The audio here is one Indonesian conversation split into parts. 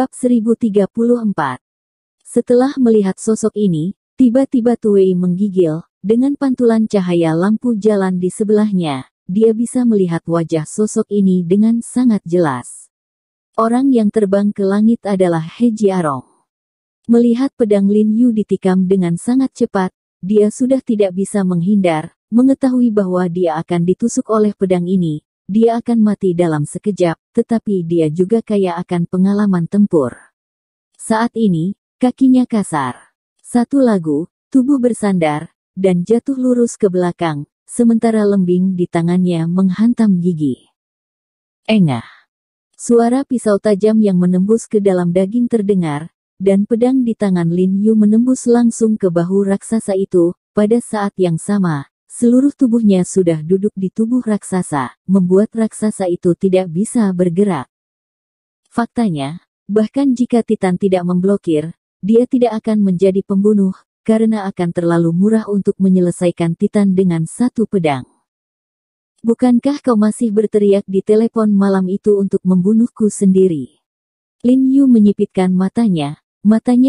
Bab 1034. Setelah melihat sosok ini, tiba-tiba Tuwei menggigil. Dengan pantulan cahaya lampu jalan di sebelahnya, dia bisa melihat wajah sosok ini dengan sangat jelas. Orang yang terbang ke langit adalah He Jiarong. Melihat pedang Lin Yu ditikam dengan sangat cepat, dia sudah tidak bisa menghindar. Mengetahui bahwa dia akan ditusuk oleh pedang ini, dia akan mati dalam sekejap, tetapi dia juga kaya akan pengalaman tempur. Saat ini, kakinya kasar. Satu lagu, tubuh bersandar, dan jatuh lurus ke belakang, sementara lembing di tangannya menghantam gigi. Engah. Suara pisau tajam yang menembus ke dalam daging terdengar, dan pedang di tangan Lin Yu menembus langsung ke bahu raksasa itu. Pada saat yang sama, seluruh tubuhnya sudah duduk di tubuh raksasa, membuat raksasa itu tidak bisa bergerak. Faktanya, bahkan jika Titan tidak memblokir, dia tidak akan menjadi pembunuh, karena akan terlalu murah untuk menyelesaikan Titan dengan satu pedang. Bukankah kau masih berteriak di telepon malam itu untuk membunuhku sendiri? Lin Yu menyipitkan matanya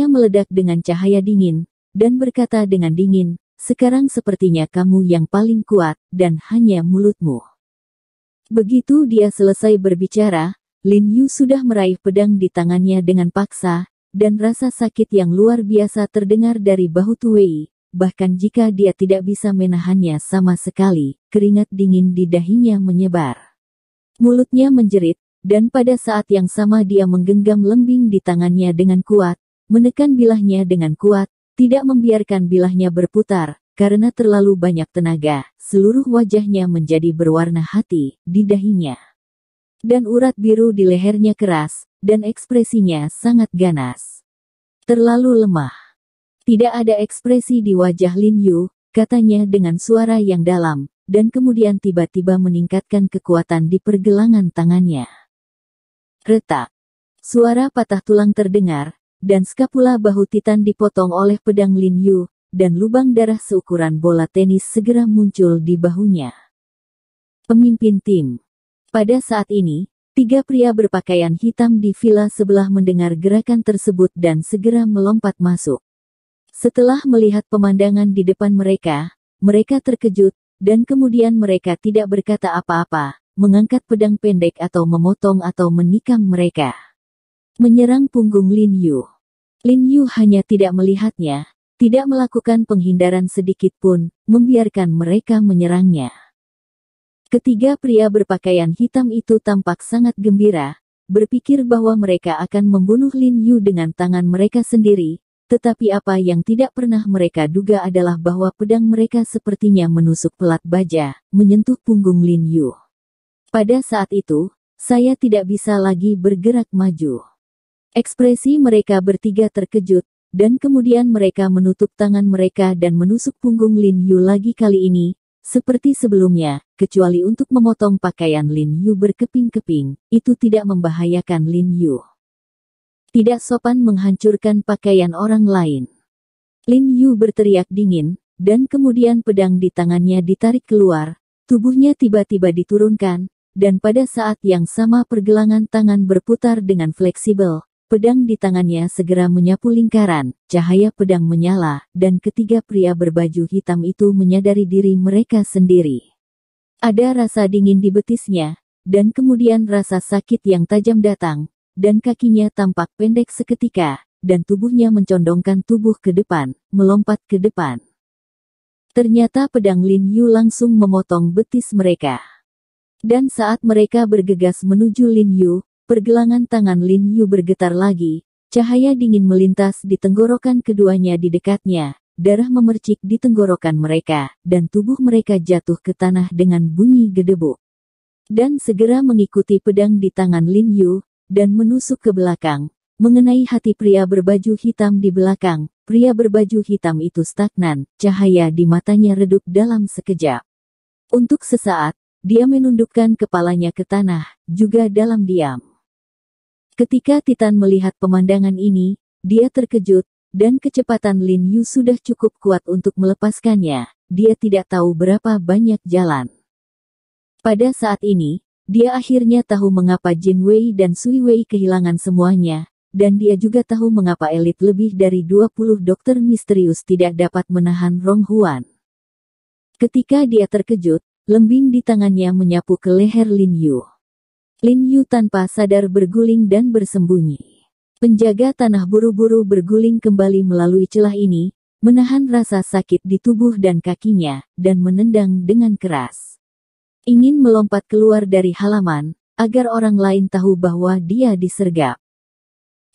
meledak dengan cahaya dingin, dan berkata dengan dingin, sekarang sepertinya kamu yang paling kuat, dan hanya mulutmu. Begitu dia selesai berbicara, Lin Yu sudah meraih pedang di tangannya dengan paksa, dan rasa sakit yang luar biasa terdengar dari bahu Tuwei. Bahkan jika dia tidak bisa menahannya sama sekali, keringat dingin di dahinya menyebar. Mulutnya menjerit, dan pada saat yang sama dia menggenggam lembing di tangannya dengan kuat, menekan bilahnya dengan kuat, tidak membiarkan bilahnya berputar, karena terlalu banyak tenaga, seluruh wajahnya menjadi berwarna hati di dahinya. Dan urat biru di lehernya keras, dan ekspresinya sangat ganas. Terlalu lemah. Tidak ada ekspresi di wajah Lin Yu, katanya dengan suara yang dalam, dan kemudian tiba-tiba meningkatkan kekuatan di pergelangan tangannya. Retak. Suara patah tulang terdengar, dan skapula bahu Titan dipotong oleh pedang Lin Yu, dan lubang darah seukuran bola tenis segera muncul di bahunya. Pemimpin tim. Pada saat ini, 3 pria berpakaian hitam di villa sebelah mendengar gerakan tersebut dan segera melompat masuk. Setelah melihat pemandangan di depan mereka, mereka terkejut, dan kemudian mereka tidak berkata apa-apa, mengangkat pedang pendek atau memotong atau menikam mereka. Menyerang punggung Lin Yu. Lin Yu hanya tidak melihatnya, tidak melakukan penghindaran sedikit pun, membiarkan mereka menyerangnya. Ketiga pria berpakaian hitam itu tampak sangat gembira, berpikir bahwa mereka akan membunuh Lin Yu dengan tangan mereka sendiri, tetapi apa yang tidak pernah mereka duga adalah bahwa pedang mereka sepertinya menusuk pelat baja, menyentuh punggung Lin Yu. Pada saat itu, saya tidak bisa lagi bergerak maju. Ekspresi mereka bertiga terkejut, dan kemudian mereka menutup tangan mereka dan menusuk punggung Lin Yu lagi kali ini, seperti sebelumnya, kecuali untuk memotong pakaian Lin Yu berkeping-keping, itu tidak membahayakan Lin Yu. Tidak sopan menghancurkan pakaian orang lain. Lin Yu berteriak dingin, dan kemudian pedang di tangannya ditarik keluar, tubuhnya tiba-tiba diturunkan, dan pada saat yang sama pergelangan tangan berputar dengan fleksibel. Pedang di tangannya segera menyapu lingkaran, cahaya pedang menyala, dan ketiga pria berbaju hitam itu menyadari diri mereka sendiri. Ada rasa dingin di betisnya, dan kemudian rasa sakit yang tajam datang, dan kakinya tampak pendek seketika, dan tubuhnya mencondongkan tubuh ke depan, melompat ke depan. Ternyata pedang Lin Yu langsung memotong betis mereka. Dan saat mereka bergegas menuju Lin Yu, pergelangan tangan Lin Yu bergetar lagi, cahaya dingin melintas di tenggorokan keduanya di dekatnya, darah memercik di tenggorokan mereka, dan tubuh mereka jatuh ke tanah dengan bunyi gedebuk. Dan segera mengikuti pedang di tangan Lin Yu, dan menusuk ke belakang, mengenai hati pria berbaju hitam di belakang. Pria berbaju hitam itu stagnan, cahaya di matanya redup dalam sekejap. Untuk sesaat, dia menundukkan kepalanya ke tanah, juga dalam diam. Ketika Titan melihat pemandangan ini, dia terkejut, dan kecepatan Lin Yu sudah cukup kuat untuk melepaskannya, dia tidak tahu berapa banyak jalan. Pada saat ini, dia akhirnya tahu mengapa Jin Wei dan Sui Wei kehilangan semuanya, dan dia juga tahu mengapa elit lebih dari 20 dokter misterius tidak dapat menahan Rong Huan. Ketika dia terkejut, lembing di tangannya menyapu ke leher Lin Yu. Lin Yu tanpa sadar berguling dan bersembunyi. Penjaga tanah buru-buru berguling kembali melalui celah ini, menahan rasa sakit di tubuh dan kakinya, dan menendang dengan keras. Ingin melompat keluar dari halaman, agar orang lain tahu bahwa dia disergap.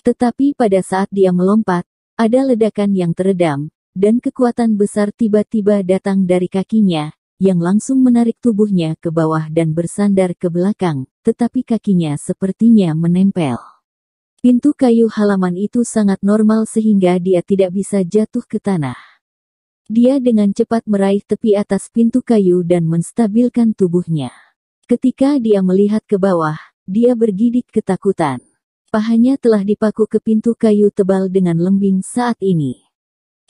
Tetapi pada saat dia melompat, ada ledakan yang teredam, dan kekuatan besar tiba-tiba datang dari kakinya, yang langsung menarik tubuhnya ke bawah dan bersandar ke belakang, tetapi kakinya sepertinya menempel. Pintu kayu halaman itu sangat normal sehingga dia tidak bisa jatuh ke tanah. Dia dengan cepat meraih tepi atas pintu kayu dan menstabilkan tubuhnya. Ketika dia melihat ke bawah, dia bergidik ketakutan. Pahanya telah dipaku ke pintu kayu tebal dengan lembing saat ini.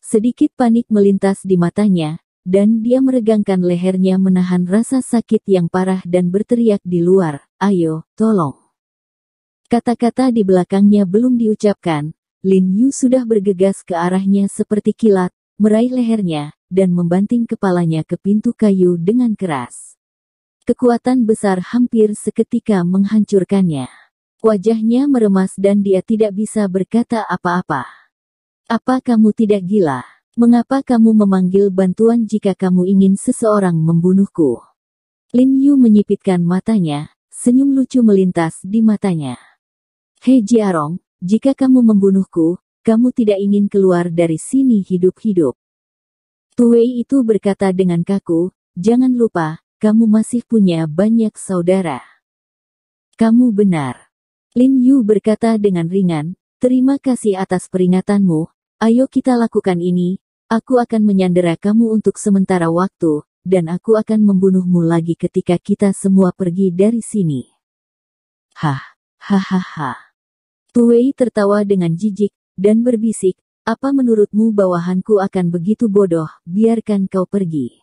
Sedikit panik melintas di matanya, dan dia meregangkan lehernya menahan rasa sakit yang parah dan berteriak di luar, "Ayo, tolong." Kata-kata di belakangnya belum diucapkan, Lin Yu sudah bergegas ke arahnya seperti kilat, meraih lehernya, dan membanting kepalanya ke pintu kayu dengan keras. Kekuatan besar hampir seketika menghancurkannya. Wajahnya meremas dan dia tidak bisa berkata apa-apa. "Apa kamu tidak gila? Mengapa kamu memanggil bantuan jika kamu ingin seseorang membunuhku?" Lin Yu menyipitkan matanya, senyum lucu melintas di matanya. "He Jiarong, jika kamu membunuhku, kamu tidak ingin keluar dari sini hidup-hidup." Tuwei itu berkata dengan kaku, "Jangan lupa, kamu masih punya banyak saudara." "Kamu benar." Lin Yu berkata dengan ringan, "Terima kasih atas peringatanmu, ayo kita lakukan ini, aku akan menyandera kamu untuk sementara waktu, dan aku akan membunuhmu lagi ketika kita semua pergi dari sini." Hahaha. Tuwei tertawa dengan jijik, dan berbisik, "Apa menurutmu bawahanku akan begitu bodoh, biarkan kau pergi."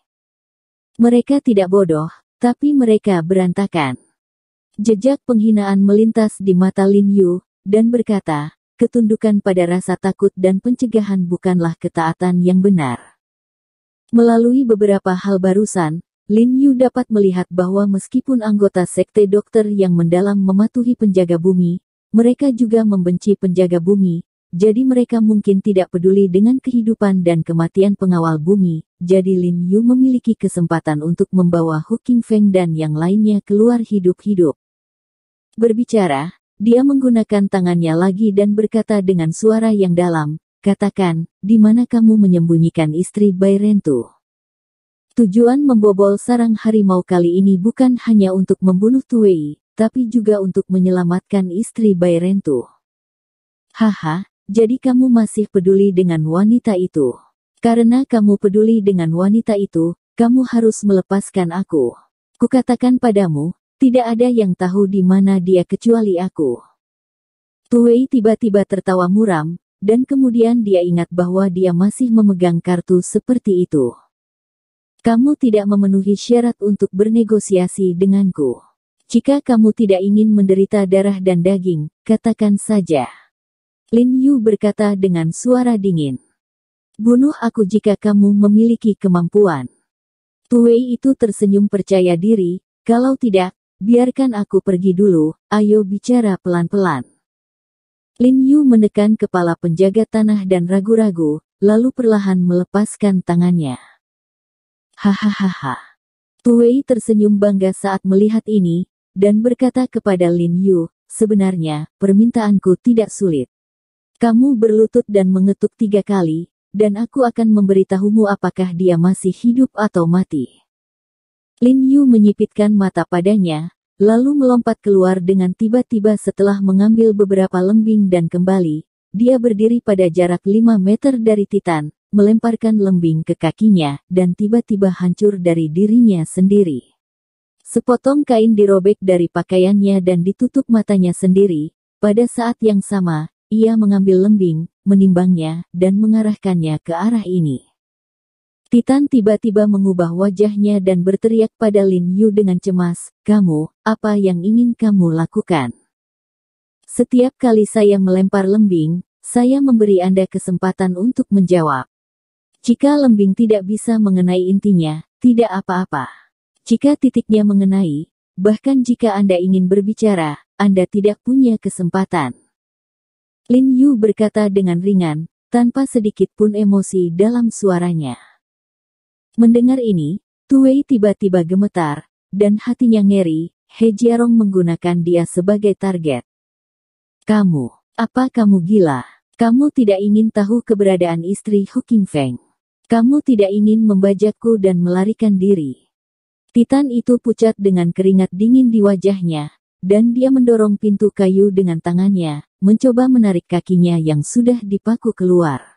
Mereka tidak bodoh, tapi mereka berantakan. Jejak penghinaan melintas di mata Lin Yu, dan berkata, ketundukan pada rasa takut dan pencegahan bukanlah ketaatan yang benar. Melalui beberapa hal barusan, Lin Yu dapat melihat bahwa meskipun anggota sekte dokter yang mendalam mematuhi penjaga bumi, mereka juga membenci penjaga bumi, jadi mereka mungkin tidak peduli dengan kehidupan dan kematian pengawal bumi, jadi Lin Yu memiliki kesempatan untuk membawa Hu Qingfeng dan yang lainnya keluar hidup-hidup. Berbicara, dia menggunakan tangannya lagi dan berkata dengan suara yang dalam, "Katakan, di mana kamu menyembunyikan istri Bai Rentu?" Tujuan membobol sarang harimau kali ini bukan hanya untuk membunuh Tuwei, tapi juga untuk menyelamatkan istri Bai Rentu. "Haha, jadi kamu masih peduli dengan wanita itu. Karena kamu peduli dengan wanita itu, kamu harus melepaskan aku. Kukatakan padamu, tidak ada yang tahu di mana dia kecuali aku." Tuwei tiba-tiba tertawa muram, dan kemudian dia ingat bahwa dia masih memegang kartu seperti itu. "Kamu tidak memenuhi syarat untuk bernegosiasi denganku. Jika kamu tidak ingin menderita darah dan daging, katakan saja." Lin Yu berkata dengan suara dingin. "Bunuh aku jika kamu memiliki kemampuan." Tuwei itu tersenyum percaya diri, "Kalau tidak, biarkan aku pergi dulu, ayo bicara pelan-pelan." Lin Yu menekan kepala penjaga tanah dan ragu-ragu, lalu perlahan melepaskan tangannya. Hahaha. Tuwei tersenyum bangga saat melihat ini, dan berkata kepada Lin Yu, "Sebenarnya, permintaanku tidak sulit. Kamu berlutut dan mengetuk 3 kali, dan aku akan memberitahumu apakah dia masih hidup atau mati." Lin Yu menyipitkan mata padanya, lalu melompat keluar dengan tiba-tiba setelah mengambil beberapa lembing dan kembali. Dia berdiri pada jarak 5 meter dari Titan, melemparkan lembing ke kakinya, dan tiba-tiba hancur dari dirinya sendiri. Sepotong kain dirobek dari pakaiannya dan ditutup matanya sendiri. Pada saat yang sama, ia mengambil lembing, menimbangnya, dan mengarahkannya ke arah ini. Titan tiba-tiba mengubah wajahnya dan berteriak pada Lin Yu dengan cemas, "Kamu, apa yang ingin kamu lakukan?" Setiap kali saya melempar lembing, saya memberi Anda kesempatan untuk menjawab. Jika lembing tidak bisa mengenai intinya, tidak apa-apa. Jika titiknya mengenai, bahkan jika Anda ingin berbicara, Anda tidak punya kesempatan. Lin Yu berkata dengan ringan, tanpa sedikit pun emosi dalam suaranya. Mendengar ini, Tu Wei tiba-tiba gemetar, dan hatinya ngeri. He Jiarong menggunakan dia sebagai target. Apa kamu gila? Kamu tidak ingin tahu keberadaan istri Hu Qingfeng. Kamu tidak ingin membajakku dan melarikan diri. Titan itu pucat dengan keringat dingin di wajahnya, dan dia mendorong pintu kayu dengan tangannya, mencoba menarik kakinya yang sudah dipaku keluar.